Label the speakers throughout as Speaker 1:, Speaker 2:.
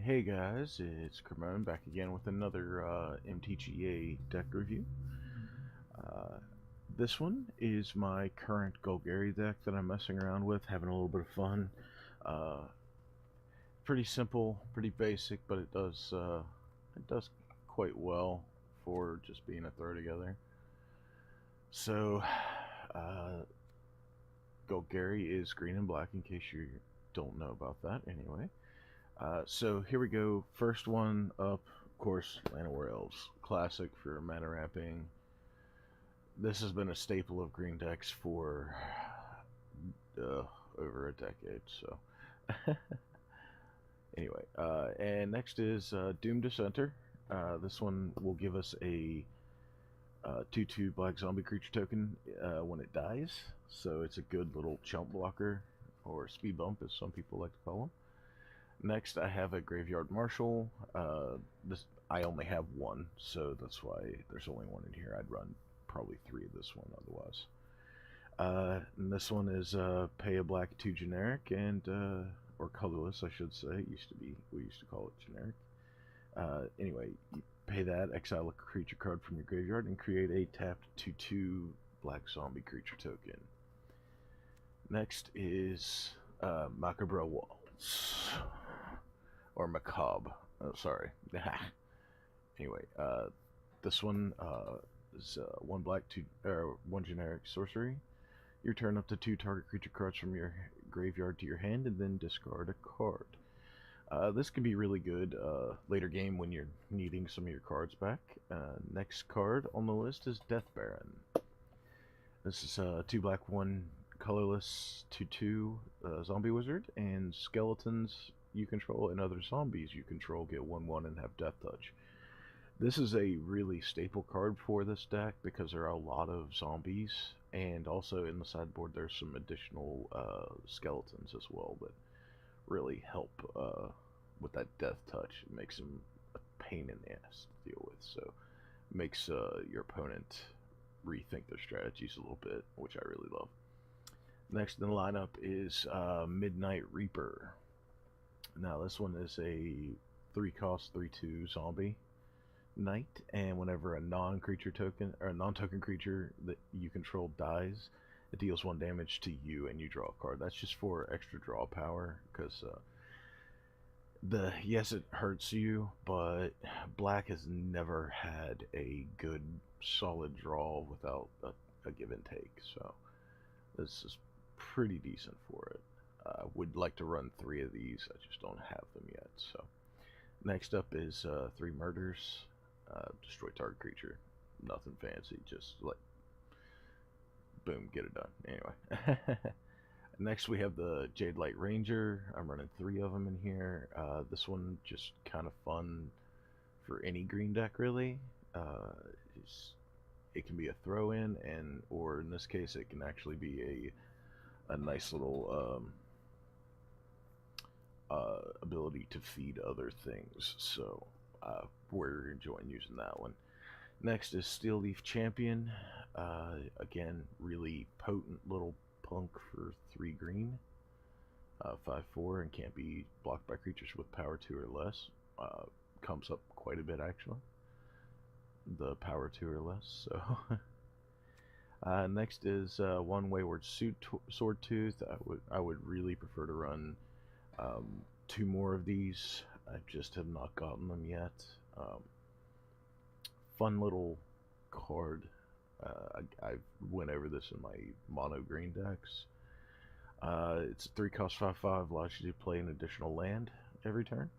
Speaker 1: Hey guys, it's Krahmon back again with another MTGA deck review. Uh, this one is my current Golgari deck that I'm messing around with, having a little bit of fun. Uh, Pretty simple, pretty basic, but it does quite well for just being a throw together. So, uh, Golgari is green and black in case you don't know about that anyway. So here we go. First one up, of course, Llanowar Elves. Classic for mana wrapping. This has been a staple of green decks for over a decade. So anyway, and next is Doomed Dissenter. This one will give us a 2/2 black zombie creature token when it dies. So it's a good little chump blocker, or speed bump as some people like to call them. Next, I have a Graveyard Marshal. I only have one, so that's why there's only one in here. I'd run probably 3 of this one otherwise. And this one is pay a black 2 generic and or colorless, I should say. We used to call it generic. Anyway, you pay that, exile a creature card from your graveyard, and create a tapped 2/2 black zombie creature token. Next is Macabre Waltz. Or Macabre. Oh, sorry. Anyway, this one is 1 black, 1 generic sorcery. You return up to 2 target creature cards from your graveyard to your hand, and then discard a card. This can be really good later game when you're needing some of your cards back. Next card on the list is Death Baron. This is 2 black, 1 colorless 2/2 zombie wizard, and skeletons you control and other zombies you control get 1/1 and have death touch. This is a really staple card for this deck because there are a lot of zombies, and also in the sideboard there's some additional skeletons as well that really help with that death touch. It makes them a pain in the ass to deal with, so it makes your opponent rethink their strategies a little bit, which I really love. Next in the lineup is Midnight Reaper. Now this one is a 3-cost 3/2 zombie knight, and whenever a non-creature token or a non-token creature that you control dies, it deals 1 damage to you and you draw a card. That's just for extra draw power, because yes, it hurts you, but black has never had a good solid draw without a give and take, so this is pretty decent for it. Would like to run 3 of these, I just don't have them yet. So next up is 3 murders. Destroy target creature. Nothing fancy, just like boom, get it done. Anyway. Next we have the Jadelight Ranger. I'm running 3 of them in here. This one just kind of fun for any green deck really. It can be a throw-in, or in this case it can actually be a nice little ability to feed other things, so we're enjoying using that one. Next is Steel Leaf Champion. Again, really potent little punk for 3 green, 5/4, and can't be blocked by creatures with power 2 or less. Comes up quite a bit actually, the power 2 or less. So next is 1 Wayward Swordtooth. I would really prefer to run 2 more of these. I just have not gotten them yet. Fun little card. I went over this in my mono green decks. It's a 3-cost 5/5, allows you to play an additional land every turn,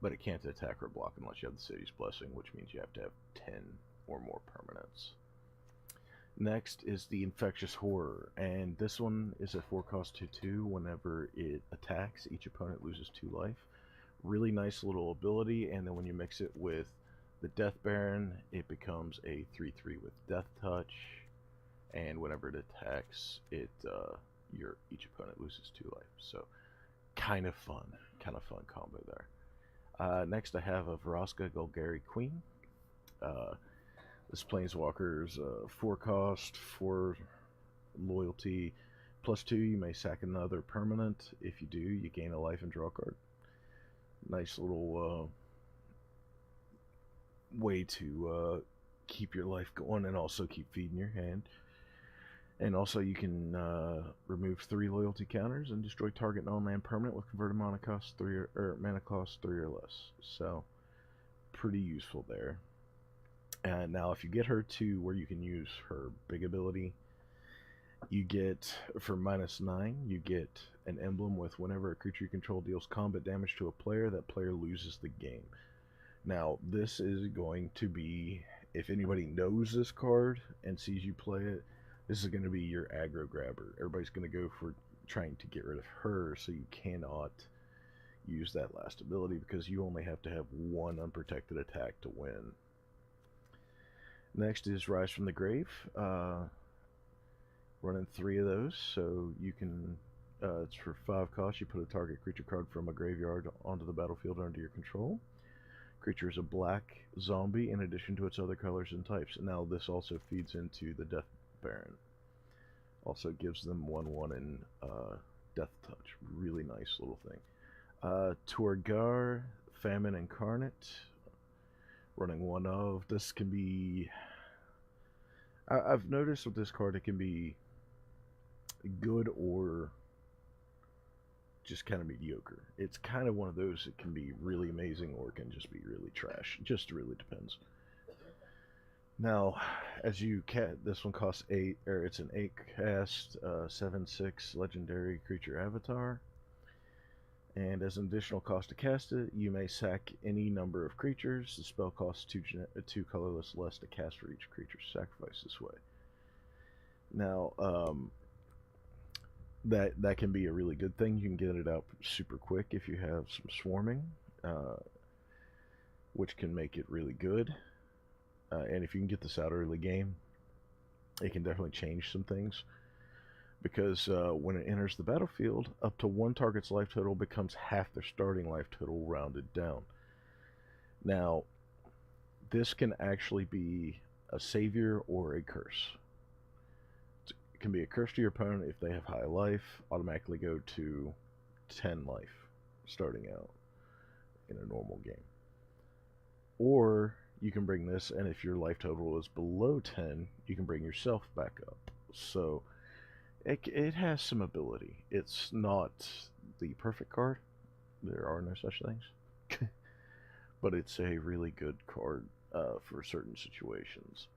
Speaker 1: but it can't attack or block unless you have the City's Blessing, which means you have to have 10 or more permanents. Next is the Infectious Horror, and this one is a 4-cost 2/2. Whenever it attacks, each opponent loses 2 life. Really nice little ability, and then when you mix it with the Death Baron, it becomes a 3/3 with Death Touch, and whenever it attacks, each opponent loses 2 life. So kind of fun combo there. Next I have a Vraska Golgari Queen. This Planeswalker's 4-cost, 4 loyalty, +2. You may sack another permanent. If you do, you gain a life and draw a card. Nice little way to keep your life going and also keep feeding your hand. And also you can remove 3 loyalty counters and destroy target non-land permanent with converted mana cost 3 mana cost 3 or less. So pretty useful there. And now if you get her to where you can use her big ability, you get, for -9, you get an emblem with whenever a creature you control deals combat damage to a player, that player loses the game. Now, this is going to be, if anybody knows this card and sees you play it, this is going to be your aggro grabber. Everybody's going to go for trying to get rid of her, so you cannot use that last ability because you only have to have 1 unprotected attack to win. Next is Rise from the Grave. Running 3 of those, so you can, it's for 5 costs. You put a target creature card from a graveyard onto the battlefield under your control. Creature is a black zombie in addition to its other colors and types. And now this also feeds into the Death Baron. Also gives them 1/1 in Death Touch. Really nice little thing. Torgaar, Famine, Incarnate. Running 1 of. This can be... I've noticed with this card it can be good or just kind of mediocre. It's kind of one of those that can be really amazing or can just be really trash. It just really depends. Now, as you this one costs 8, or it's an 8 cast, 7/6 legendary creature avatar. And as an additional cost to cast it, you may sack any number of creatures. The spell costs 2 colorless less to cast for each creature sacrificed this way. Now, that can be a really good thing. You can get it out super quick if you have some swarming, which can make it really good. And if you can get this out early game, it can definitely change some things. Because when it enters the battlefield, up to 1 target's life total becomes half their starting life total rounded down. Now, this can actually be a savior or a curse. It can be a curse to your opponent if they have high life, automatically go to 10 life starting out in a normal game. Or you can bring this, and if your life total is below 10, you can bring yourself back up. So it has some ability. It's not the perfect card. There are no such things. But it's a really good card for certain situations.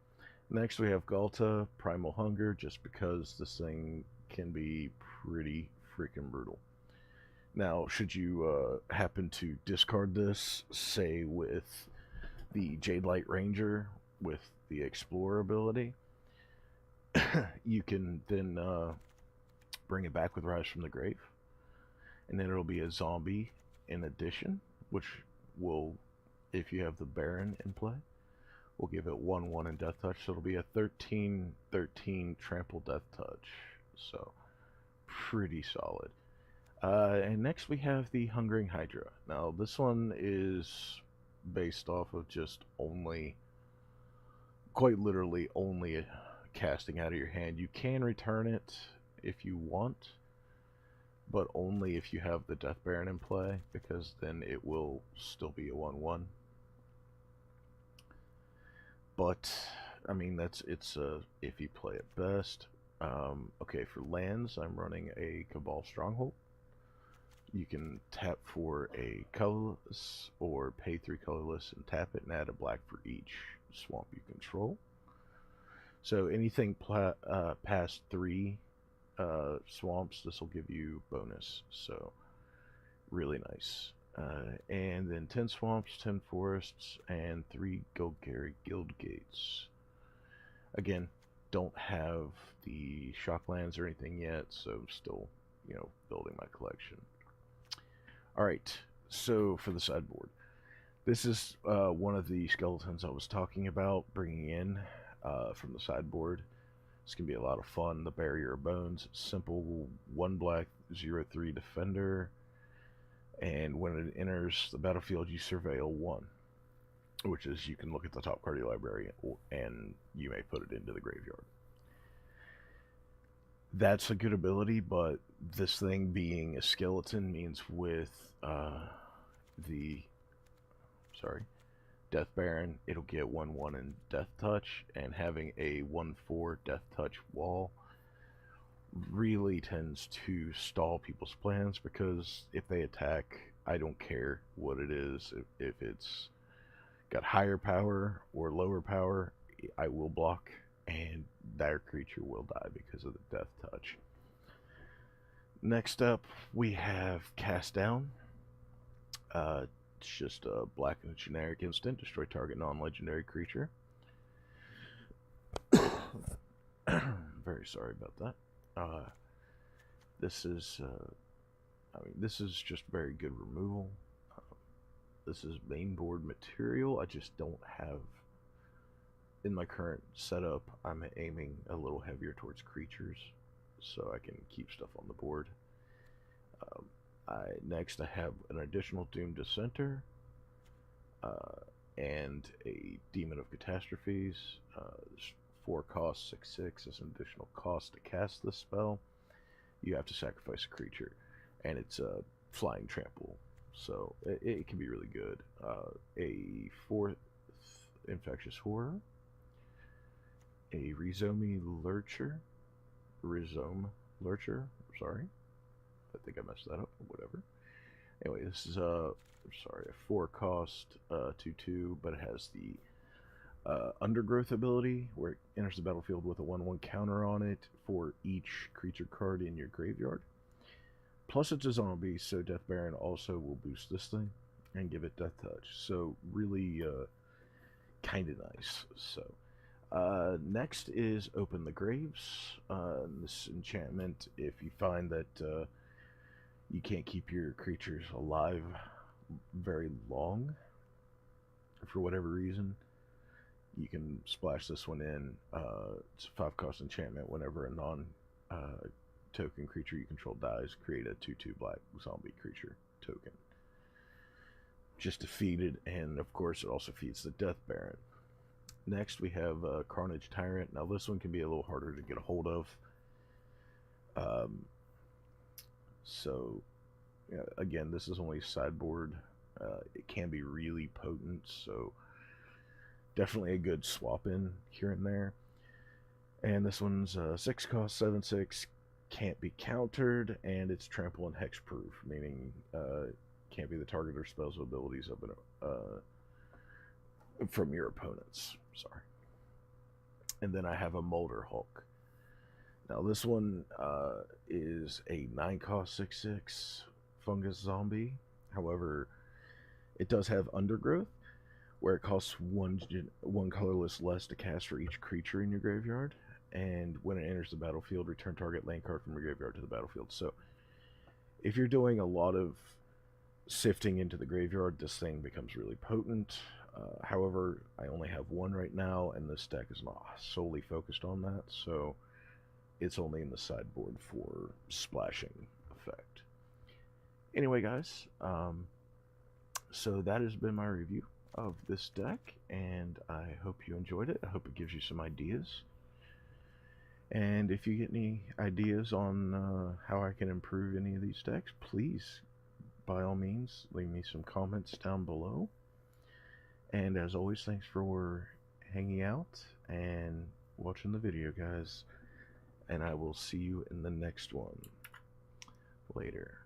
Speaker 1: Next we have Ghalta, Primal Hunger, just because this thing can be pretty freaking brutal. Now, should you happen to discard this, say with the Jadelight Ranger with the Explorer ability, you can then bring it back with Rise from the Grave, and then it'll be a zombie in addition, which will, if you have the Baron in play, will give it 1/1 in Death Touch, so it'll be a 13/13 Trample Death Touch, so pretty solid. And next we have the Hungering Hydra. Now this one is based off of just only, quite literally only casting out of your hand. You can return it if you want, but only if you have the Death Baron in play, because then it will still be a 1/1. But I mean, it's if you play it best. Okay, for lands, I'm running a Cabal Stronghold. You can tap for a colorless or pay 3 colorless and tap it and add a black for each swamp you control. So anything past 3 swamps, this will give you bonus. So really nice. And then 10 swamps, 10 forests, and 3 Golgari Guildgates. Again, don't have the shocklands or anything yet, so I'm still, building my collection. Alright, so for the sideboard. This is one of the skeletons I was talking about bringing in from the sideboard. This can be a lot of fun. The Barrier of Bones, simple 1 black, 0/3 defender. And when it enters the battlefield, you surveil 1. Which is, you can look at the top card of your library and you may put it into the graveyard. That's a good ability, but this thing being a skeleton means with the Death Baron, it'll get 1/1 in Death Touch, and having a 1/4 Death Touch wall really tends to stall people's plans, because if they attack, I don't care what it is. If it's got higher power or lower power, I will block, and their creature will die because of the Death Touch. Next up, we have Cast Down. It's just a black and generic instant. Destroy target non-legendary creature. Very sorry about that. This is just very good removal. This is main board material. I just don't have, in my current setup, I'm aiming a little heavier towards creatures, so I can keep stuff on the board. Next I have an additional Doomed Dissenter, and a Demon of Catastrophes. 4 cost, 6/6 is an additional cost to cast this spell. You have to sacrifice a creature, and it's a flying trample, so it can be really good. A 4th Infectious Horror, a Rhizome Lurcher, sorry, I think I messed that up, whatever. Anyway, this is a 4 cost 2/2, but it has the Undergrowth ability, where it enters the battlefield with a 1/1 counter on it for each creature card in your graveyard. Plus it's a zombie, so Death Baron also will boost this thing and give it Death Touch. So really kind of nice. So next is Open the Graves. This enchantment, if you find that you can't keep your creatures alive very long for whatever reason, you can splash this one in. It's a 5 cost enchantment. Whenever a non-token creature you control dies, create a 2/2 black zombie creature token. Just defeat it, and of course it also feeds the Death Baron. Next we have Carnage Tyrant. Now this one can be a little harder to get a hold of. So yeah, again, this is only sideboard. It can be really potent, so definitely a good swap in here and there. And this one's 6 cost, 7/6, can't be countered, and it's trample and hex proof, meaning can't be the target or spells or abilities of from your opponents. Sorry. And then I have a Molderhulk. Now this one is a 9 cost 6/6 fungus zombie. However, it does have Undergrowth, where it costs one colorless less to cast for each creature in your graveyard, and when it enters the battlefield, return target land card from your graveyard to the battlefield. So if you're doing a lot of sifting into the graveyard, this thing becomes really potent. However, I only have one right now, and this deck is not solely focused on that, so it's only in the sideboard for splashing effect. Anyway, guys, so that has been my review of this deck, and I hope you enjoyed it. I hope it gives you some ideas. And if you get any ideas on how I can improve any of these decks, please, by all means, leave me some comments down below. And as always, thanks for hanging out and watching the video, guys. And I will see you in the next one. Later.